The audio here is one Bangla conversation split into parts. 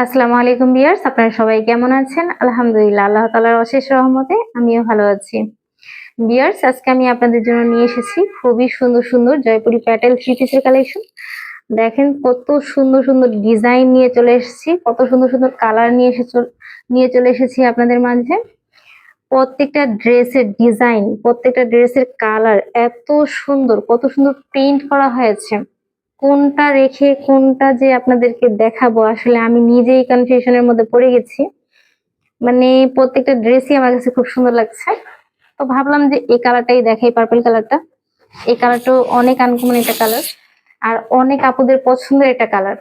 আসসালামু আলাইকুম ভিউয়ার্স, আপনারা সবাই কেমন আছেন? আলহামদুলিল্লাহ, আল্লাহ তাআলার অশেষ রহমতে আমিও ভালো আছি। ভিউয়ার্স, আজকে আমি আপনাদের জন্য নিয়ে এসেছি খুবই সুন্দর সুন্দর জয়পুরি প্যাটেল থ্রি পিসের কালেকশন। দেখেন কত সুন্দর সুন্দর ডিজাইন নিয়ে চলে এসেছি, কত সুন্দর সুন্দর কালার নিয়ে চলে এসেছি আপনাদের মাঝে। প্রত্যেকটা ড্রেসের ডিজাইন, প্রত্যেকটা ড্রেসের কালার এত সুন্দর, কত সুন্দর প্রিন্ট করা হয়েছে। কোনটা রেখে কোনটা যে আপনাদেরকে দেখাবো আসলে আমি নিজেই কনফিউশনের মধ্যে পড়ে গেছি। মানে প্রত্যেকটা ড্রেসই আমার কাছে খুব সুন্দর লাগছে। তো ভাবলাম যে এই কালারটাই দেখাই, পার্পল কালারটা। এই কালারটাও অনেক আনকমন একটা কালার, আর অনেক আপুদের পছন্দের একটা কালার।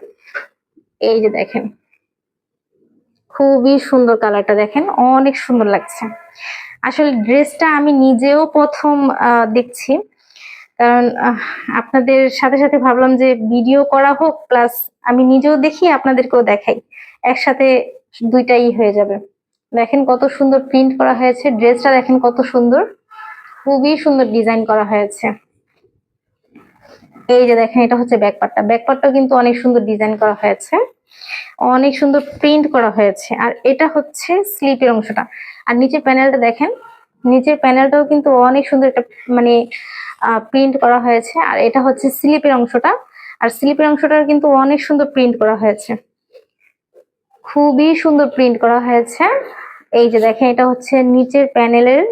এই যে দেখেন, খুবই সুন্দর কালারটা, দেখেন অনেক সুন্দর লাগছে। আসলে ড্রেসটা আমি নিজেও প্রথম দেখছি, কারণ আপনাদের সাথে সাথে ভাবলাম যে ভিডিও করা হোক, প্লাস আমি নিজেও দেখি আপনাদেরকেও দেখাই, একসাথে দুইটাই হয়ে যাবে। দেখেন কত সুন্দর প্রিন্ট করা হয়েছে, ড্রেসটা দেখেন কত সুন্দর, খুবই সুন্দর ডিজাইন করা হয়েছে। এই যে দেখেন, এটা হচ্ছে ব্যাকপার্টটা, ব্যাকপার্টটাও কিন্তু অনেক সুন্দর ডিজাইন করা হয়েছে, অনেক সুন্দর প্রিন্ট করা হয়েছে। আর এটা হচ্ছে স্লিপের অংশটা, আর নিচের প্যানেলটা দেখেন, নিচের প্যানেলটাও কিন্তু অনেক সুন্দর একটা মানে প্রিন্ট করা হয়েছে। আর এটা হচ্ছে স্লিপের অংশটা, আর স্লিপের অংশটার কিন্তু অনেক সুন্দর প্রিন্ট করা হয়েছে, খুবই সুন্দর প্রিন্ট করা হয়েছে। এই যে দেখেন, এটা হচ্ছে নিচের প্যানেলের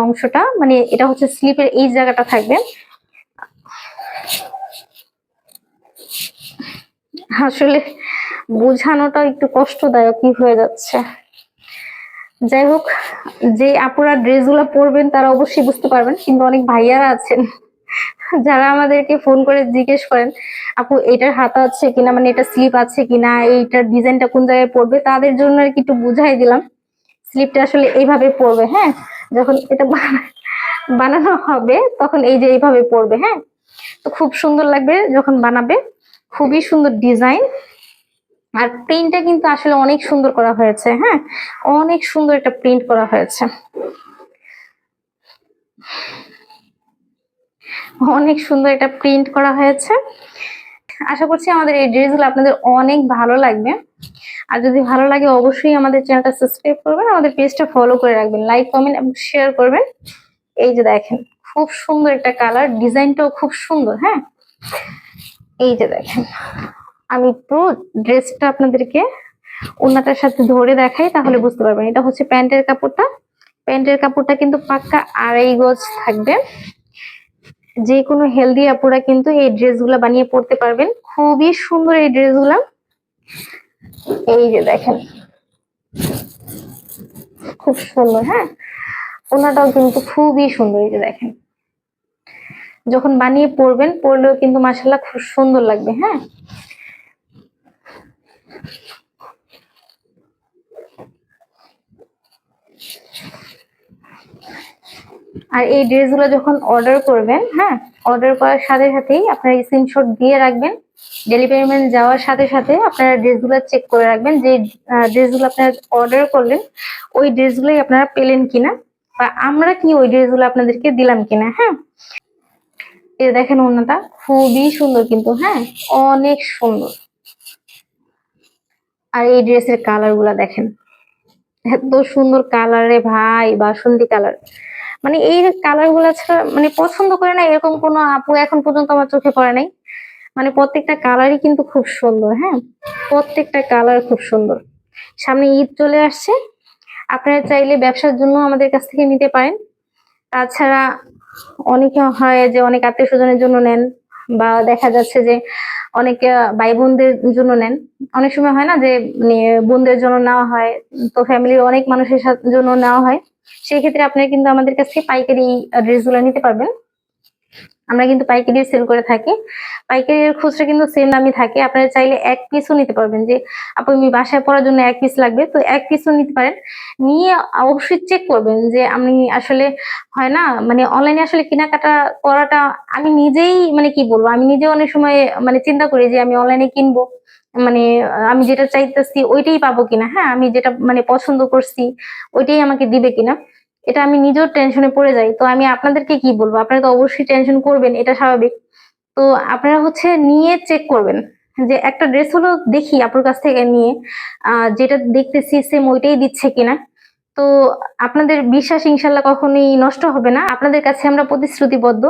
অংশটা, মানে এটা হচ্ছে স্লিপের এই জায়গাটা থাকবে। আসলে বোঝানোটা একটু কষ্টদায়কই হয়ে যাচ্ছে। যাই হোক, যে আপুরা ড্রেসগুলো পরবেন তারা অবশ্যই বুঝতে পারবেন, কিন্তু অনেক ভাইয়ারা আছেন যারা আমাদেরকে ফোন করে জিজ্ঞেস করেন, আপু এটার হাতা আছে কিনা, মানে এটা স্লিপ আছে কিনা, এইটার ডিজাইনটা কোন জায়গায় পড়বে, তাদের জন্য আর কি একটু বুঝাই দিলাম। স্লিপটা আসলে এইভাবে পড়বে, হ্যাঁ, যখন এটা বানানো হবে তখন এই যে এইভাবে পড়বে, হ্যাঁ। তো খুব সুন্দর লাগবে যখন বানাবে, খুবই সুন্দর ডিজাইন। আর প্রিন্টটা কিন্তু আসলে অনেক সুন্দর করা হয়েছে, হ্যাঁ, অনেক সুন্দর একটা প্রিন্ট করা হয়েছে, অনেক সুন্দর একটা প্রিন্ট করা হয়েছে। আশা করছি আমাদের এই ড্রেসগুলো আপনাদের অনেক ভালো লাগবে। আর যদি ভালো লাগে অবশ্যই আমাদের চ্যানেলটা সাবস্ক্রাইব করবেন, আমাদের পেজটা ফলো করে রাখবেন, লাইক কমেন্ট এবং শেয়ার করবেন। এই যে দেখেন, খুব সুন্দর একটা কালার, ডিজাইনটাও খুব সুন্দর, হ্যাঁ। এই যে দেখেন, আমি পুরো ড্রেসটা আপনাদেরকে ওড়নাটার সাথে ধরে দেখাই, তাহলে বুঝতে পারবেন। এটা হচ্ছে প্যান্টের কাপড়টা, প্যান্টের কাপড়টা কিন্তু পাক্কা 2.5 গজ থাকবে। যে কোনো হেলদি আপুরা কিন্তু এই ড্রেসগুলো বানিয়ে পড়তে পারবেন, খুবই সুন্দর এই ড্রেসগুলা। এই যে দেখেন, খুব সুন্দর, হ্যাঁ, ওনাটাও কিন্তু খুবই সুন্দর। এই যে দেখেন, যখন বানিয়ে পরবেন, পরলেও কিন্তু মাশাআল্লাহ খুব সুন্দর লাগবে, হ্যাঁ। আর এই ড্রেসগুলো যখন অর্ডার করবেন, হ্যাঁ, অর্ডার করার সাথে সাথেই আপনারা স্ক্রিনশট দিয়ে রাখবেন। ডেলিভারি ম্যান যাওয়ার সাথে সাথে আপনারা ড্রেসগুলো চেক করে রাখবেন যে ড্রেসগুলো আপনারা অর্ডার করলেন ওই ড্রেসগুলোই আপনারা পেলেন কিনা, বা আমরা কি ওই ড্রেসগুলো আপনাদেরকে দিলাম কিনা, হ্যাঁ। এই দেখেন, ওড়নাটা খুবই সুন্দর কিন্তু, হ্যাঁ, অনেক সুন্দর। আর এই ড্রেসের কালার গুলা দেখেন, এত সুন্দর কালার রে ভাই, বাসন্তী কালার। মানে এই কালার গুলা ছাড়া মানে পছন্দ করে না এরকম কোনো আপু এখন পর্যন্ত আমার চোখে পড়ে নাই। মানে প্রত্যেকটা কালারই কিন্তু খুব সুন্দর, হ্যাঁ, প্রত্যেকটা কালার খুব সুন্দর। সামনে ঈদ চলে আসছে, আপনারা চাইলে ব্যবসার জন্য আমাদের কাছ থেকে নিতে পারেন। তাছাড়া অনেকে হয় যে অনেক আত্মীয় স্বজনের জন্য নেন, বা দেখা যাচ্ছে যে অনেকে ভাই বোনদের জন্য নেন। অনেক সময় হয় না যে মানে বোনদের জন্য নেওয়া হয়, তো ফ্যামিলির অনেক মানুষের জন্য নেওয়া হয়। সেই ক্ষেত্রে আপনারা কিন্তু আমাদের কাছ থেকে পাইকারি ড্রেসগুলো নিতে পারবেন। আমরা কিন্তু পাইকারি সেল করে থাকি, পাইকারির খুচরা কিন্তু সেম দামই থাকে। আপনারা চাইলে এক পিসও নিতে পারবেন, যে আপু আমি বাসায় পড়ার জন্য এক পিস লাগবে, তো এক পিসও নিতে পারেন। নিয়ে অবশ্যই চেক করবেন যে আমি আসলে হয় না মানে অনলাইনে আসলে কেনাকাটা করাটা, আমি নিজেই মানে কি বলবো, আমি নিজে অনেক সময় মানে চিন্তা করি যে আমি অনলাইনে কিনবো, মানে আমি যেটা চাইতেছি ওইটাই পাবো কিনা, হ্যাঁ, আমি যেটা মানে পছন্দ করছি ওইটাই আমাকে দিবে কিনা, এটা আমি নিজেও টেনশনে পড়ে যাই। তো আমি আপনাদেরকে কি বলবো, আপনারা তো অবশ্যই টেনশন করবেন, এটা স্বাভাবিক। তো আপনারা হচ্ছে নিয়ে চেক করবেন যে একটা ড্রেস হলো দেখি আপুর কাছ থেকে নিয়ে যেটা দেখতেছি সেম ওইটাই দিচ্ছে কিনা। তো আপনাদের বিশ্বাস ইনশাল্লাহ কখনোই নষ্ট হবে না, আপনাদের কাছে আমরা প্রতিশ্রুতিবদ্ধ